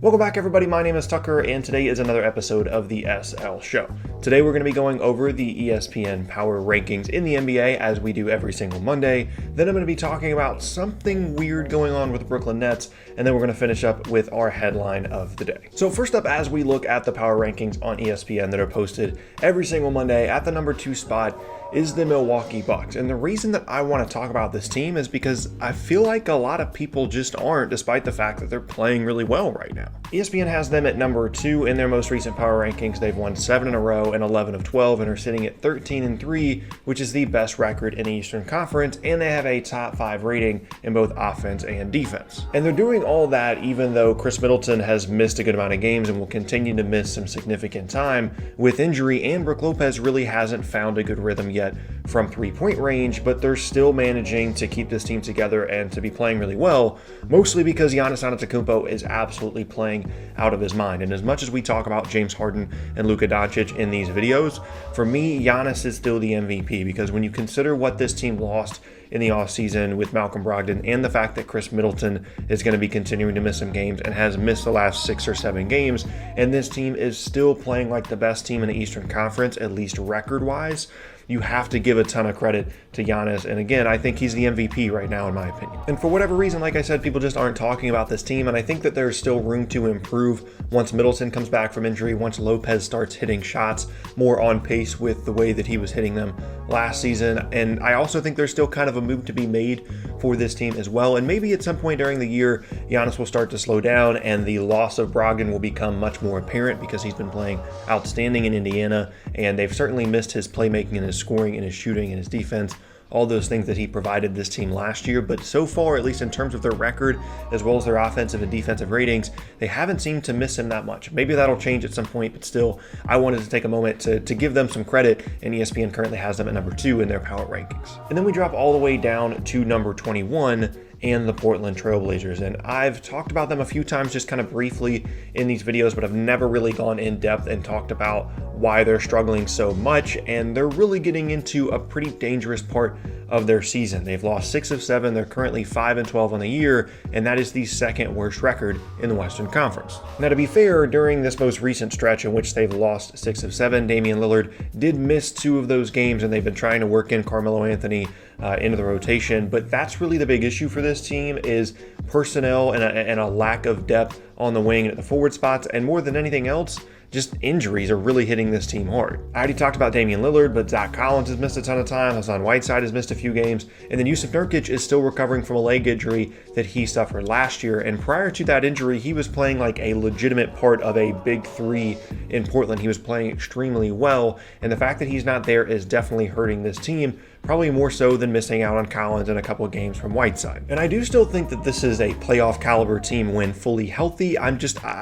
Welcome back, everybody. My name is Tucker, and today is another episode of the SL Show. Today we're going to be going over the ESPN Power Rankings in the NBA, as we do every single Monday. Then I'm going to be talking about something weird going on with the Brooklyn Nets, and then we're going to finish up with our headline of the day. So first up, as we look at the Power Rankings on ESPN that are posted every single Monday, at the number 2 spot is the Milwaukee Bucks. And the reason that I want to talk about this team is because I feel like a lot of people just aren't, despite the fact that they're playing really well right now. ESPN has them at number 2 in their most recent power rankings. They've won 7 in a row and 11 of 12 and are sitting at 13-3, which is the best record in the Eastern Conference, and they have a top 5 rating in both offense and defense. And they're doing all that even though Chris Middleton has missed a good amount of games and will continue to miss some significant time with injury, and Brook Lopez really hasn't found a good rhythm yet from three-point range, but they're still managing to keep this team together and to be playing really well, mostly because Giannis Antetokounmpo is absolutely playing out of his mind. And as much as we talk about James Harden and Luka Doncic in these videos, for me, Giannis is still the MVP, because when you consider what this team lost in the offseason with Malcolm Brogdon and the fact that Chris Middleton is going to be continuing to miss some games and has missed the last 6 or 7 games, and this team is still playing like the best team in the Eastern Conference, at least record-wise, you have to give a ton of credit to Giannis. And again, I think he's the MVP right now, in my opinion. And for whatever reason, like I said, people just aren't talking about this team. And I think that there's still room to improve once Middleton comes back from injury, once Lopez starts hitting shots more on pace with the way that he was hitting them last season. And I also think there's still kind of a move to be made for this team as well. And maybe at some point during the year, Giannis will start to slow down and the loss of Brogdon will become much more apparent, because he's been playing outstanding in Indiana, and they've certainly missed his playmaking and his scoring and his shooting and his defense, all those things that he provided this team last year. But so far, at least in terms of their record, as well as their offensive and defensive ratings, they haven't seemed to miss him that much. Maybe that'll change at some point, but still, I wanted to take a moment to give them some credit, and ESPN currently has them at number 2 in their power rankings. And then we drop all the way down to number 21, and the Portland Trailblazers. And I've talked about them a few times just kind of briefly in these videos, but I've never really gone in depth and talked about why they're struggling so much. And they're really getting into a pretty dangerous part of their season. They've lost 6 of 7. They're currently 5-12 on the year, and that is the second worst record in the Western Conference. Now, to be fair, during this most recent stretch in which they've lost 6 of 7, Damian Lillard did miss 2 of those games, and they've been trying to work in Carmelo Anthony into the rotation. But that's really the big issue for this team, is personnel and a lack of depth on the wing and at the forward spots. And more than anything else, just injuries are really hitting this team hard. I already talked about Damian Lillard, but Zach Collins has missed a ton of time. Hassan Whiteside has missed a few games. And then Jusuf Nurkic is still recovering from a leg injury that he suffered last year. And prior to that injury, he was playing like a legitimate part of a big 3 in Portland. He was playing extremely well. And the fact that he's not there is definitely hurting this team, probably more so than missing out on Collins and a couple of games from Whiteside. And I do still think that this is a playoff caliber team when fully healthy. I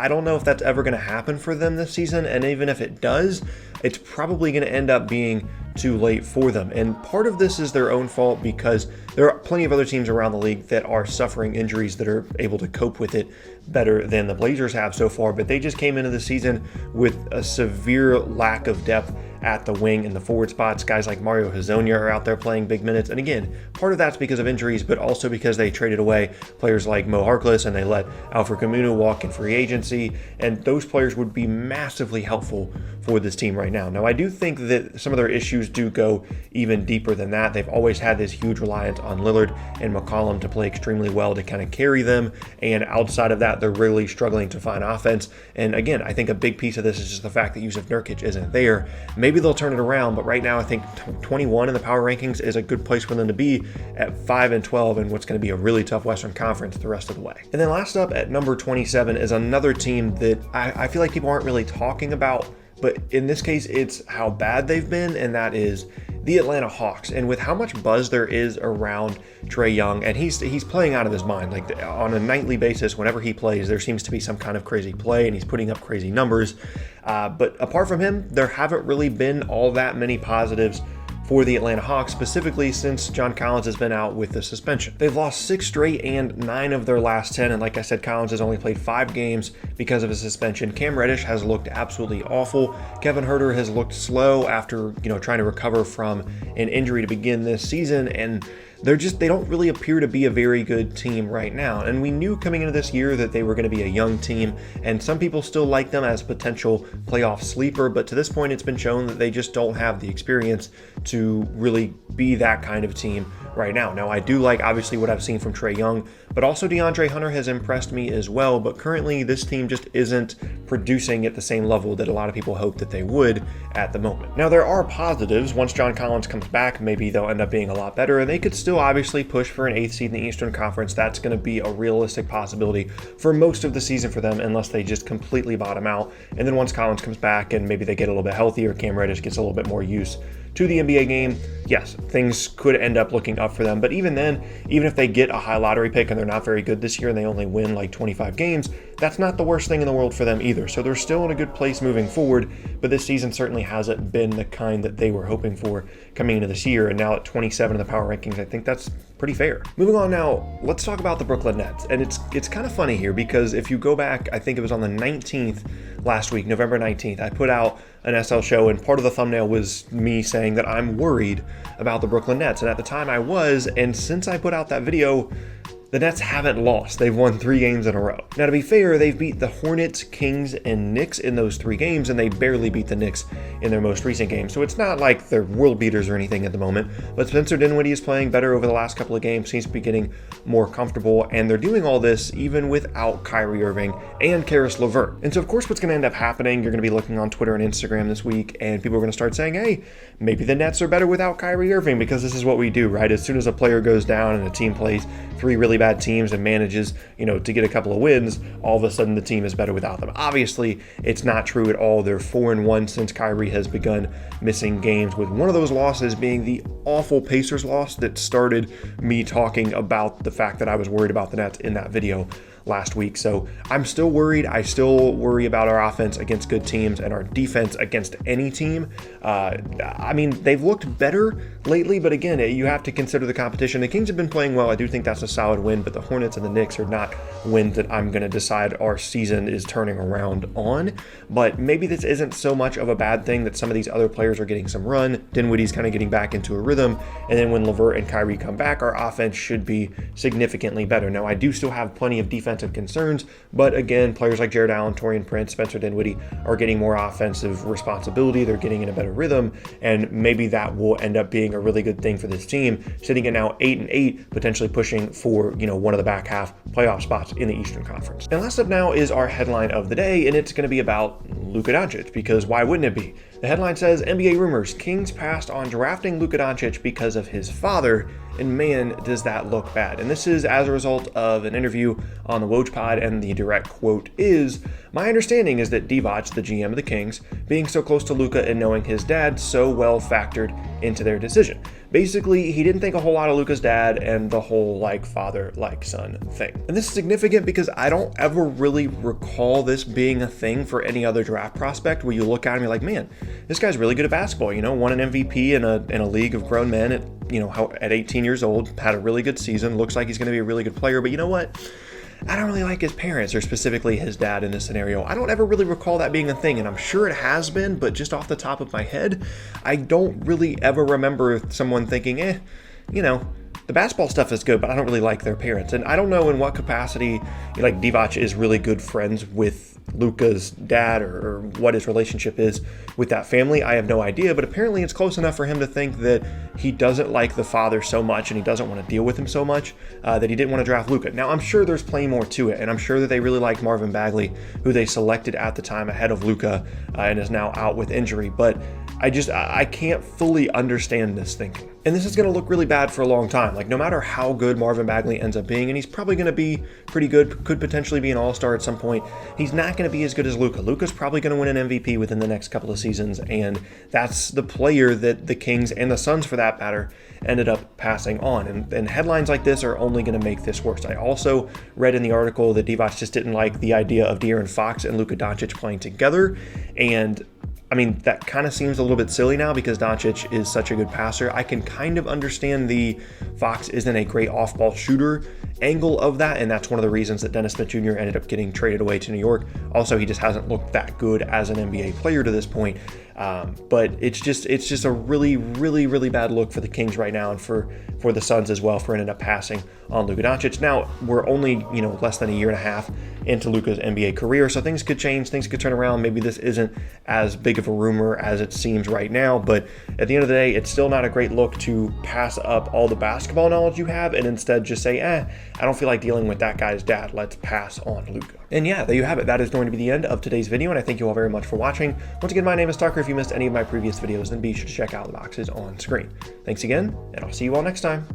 don't know if that's ever going to happen for them this season. And even if it does, it's probably going to end up being too late for them. And part of this is their own fault, because there are plenty of other teams around the league that are suffering injuries that are able to cope with it better than the Blazers have so far. But they just came into the season with a severe lack of depth at the wing and the forward spots. Guys like Mario Hezonja are out there playing big minutes. And again, part of that's because of injuries, but also because they traded away players like Mo Harkless and they let Alfred Camino walk in free agency. And those players would be massively helpful for this team right now. Now, I do think that some of their issues do go even deeper than that. They've always had this huge reliance on Lillard and McCollum to play extremely well to kind of carry them. And outside of that, they're really struggling to find offense. And again, I think a big piece of this is just the fact that Jusuf Nurkic isn't there. Maybe they'll turn it around, but right now I think 21 in the power rankings is a good place for them to be at 5-12 in what's going to be a really tough Western Conference the rest of the way. And then last up at number 27 is another team that I feel like people aren't really talking about, but in this case, it's how bad they've been, and that is the Atlanta Hawks. And with how much buzz there is around Trae Young, and he's playing out of his mind, like on a nightly basis, whenever he plays, there seems to be some kind of crazy play, and he's putting up crazy numbers. But apart from him, there haven't really been all that many positives for the Atlanta Hawks, specifically since John Collins has been out with the suspension. They've lost 6 straight and 9 of their last 10, and like I said, Collins has only played 5 games because of his suspension. Cam Reddish has looked absolutely awful. Kevin Huerter has looked slow after trying to recover from an injury to begin this season, and they don't really appear to be a very good team right now. And we knew coming into this year that they were going to be a young team, and some people still like them as potential playoff sleeper, but to this point it's been shown that they just don't have the experience to really be that kind of team right now. Now, I do like obviously what I've seen from Trae Young, but also DeAndre Hunter has impressed me as well, but currently this team just isn't producing at the same level that a lot of people hope that they would at the moment. Now, there are positives. Once John Collins comes back, maybe they'll end up being a lot better, and they could still obviously push for an 8th seed in the Eastern Conference. That's going to be a realistic possibility for most of the season for them, unless they just completely bottom out. And then once Collins comes back and maybe they get a little bit healthier, Cam Reddish gets a little bit more use to the NBA game, yes, things could end up looking up for them. But even then, even if they get a high lottery pick and they're not very good this year and they only win like 25 games, that's not the worst thing in the world for them either. So they're still in a good place moving forward, but this season certainly hasn't been the kind that they were hoping for coming into this year. And now at 27 in the power rankings, I think that's pretty fair. Moving on now, let's talk about the Brooklyn Nets. And it's kind of funny here because if you go back, I think it was on the 19th last week, November 19th, I put out an SL show, and part of the thumbnail was me saying that I'm worried about the Brooklyn Nets. And at the time I was, and since I put out that video, the Nets haven't lost. They've won 3 games in a row. Now, to be fair, they've beat the Hornets, Kings, and Knicks in those 3 games, and they barely beat the Knicks in their most recent game. So it's not like they're world beaters or anything at the moment, but Spencer Dinwiddie is playing better over the last couple of games, seems to be getting more comfortable, and they're doing all this even without Kyrie Irving and Karis LeVert. And so, of course, what's going to end up happening, you're going to be looking on Twitter and Instagram this week, and people are going to start saying, hey, maybe the Nets are better without Kyrie Irving, because this is what we do, right? As soon as a player goes down and a team plays 3 really bad teams and manages, to get a couple of wins, all of a sudden the team is better without them. Obviously, it's not true at all. They're 4-1 since Kyrie has begun missing games, with one of those losses being the awful Pacers loss that started me talking about the fact that I was worried about the Nets in that video last week. So I'm still worried. I still worry about our offense against good teams and our defense against any team. They've looked better lately, but again, you have to consider the competition. The Kings have been playing well. I do think that's a solid win, but the Hornets and the Knicks are not wins that I'm going to decide our season is turning around on. But maybe this isn't so much of a bad thing that some of these other players are getting some run. Dinwiddie's kind of getting back into a rhythm, and then when LeVert and Kyrie come back, our offense should be significantly better. Now, I do still have plenty of defensive concerns, but again, players like Jared Allen, Taurean Prince, Spencer Dinwiddie are getting more offensive responsibility. They're getting in a better rhythm, and maybe that will end up being a really good thing for this team, sitting at now 8-8, potentially pushing for one of the back half playoff spots in the Eastern Conference. And last up now is our headline of the day, and it's going to be about Luka Doncic, because why wouldn't it be? The headline says, NBA rumors, Kings passed on drafting Luka Doncic because of his father, and man, does that look bad. And this is as a result of an interview on the Woj Pod, and the direct quote is, my understanding is that Divac, the GM of the Kings, being so close to Luka and knowing his dad so well factored into their decision. Basically, he didn't think a whole lot of Luka's dad and the whole father, son thing. And this is significant because I don't ever really recall this being a thing for any other draft prospect where you look at him and you're like, man, this guy's really good at basketball, won an MVP in a league of grown men at 18 years old, had a really good season, looks like he's going to be a really good player, but you know what? I don't really like his parents, or specifically his dad in this scenario. I don't ever really recall that being a thing, and I'm sure it has been, but just off the top of my head, I don't really ever remember someone thinking, the basketball stuff is good, but I don't really like their parents. And I don't know in what capacity, Divac is really good friends with Luka's dad, or what his relationship is with that family. I have no idea, but apparently it's close enough for him to think that he doesn't like the father so much and he doesn't want to deal with him so much that he didn't want to draft Luka. Now, I'm sure there's plenty more to it, and I'm sure that they really liked Marvin Bagley, who they selected at the time ahead of Luka and is now out with injury, but I can't fully understand this thinking. And this is going to look really bad for a long time. No matter how good Marvin Bagley ends up being, and he's probably going to be pretty good, could potentially be an all-star at some point, he's not going to be as good as Luka. Luka's probably going to win an MVP within the next couple of seasons, and that's the player that the Kings and the Suns, for that matter, ended up passing on. And headlines like this are only going to make this worse. I also read in the article that Divac just didn't like the idea of De'Aaron Fox and Luka Doncic playing together, and that kind of seems a little bit silly now because Doncic is such a good passer. I can kind of understand the Fox isn't a great off-ball shooter, angle of that, and that's one of the reasons that Dennis Smith Jr. ended up getting traded away to New York. Also, he just hasn't looked that good as an NBA player to this point. But it's just a really bad look for the Kings right now, and for the Suns as well, for ending up passing on Luka Doncic. Now, we're only, less than a year and a half into Luka's NBA career, so things could change, things could turn around. Maybe this isn't as big of a rumor as it seems right now, but at the end of the day, it's still not a great look to pass up all the basketball knowledge you have and instead just say, I don't feel like dealing with that guy's dad. Let's pass on Luka. And yeah, there you have it. That is going to be the end of today's video, and I thank you all very much for watching. Once again, my name is Tucker. If you missed any of my previous videos, then be sure to check out the boxes on screen. Thanks again, and I'll see you all next time.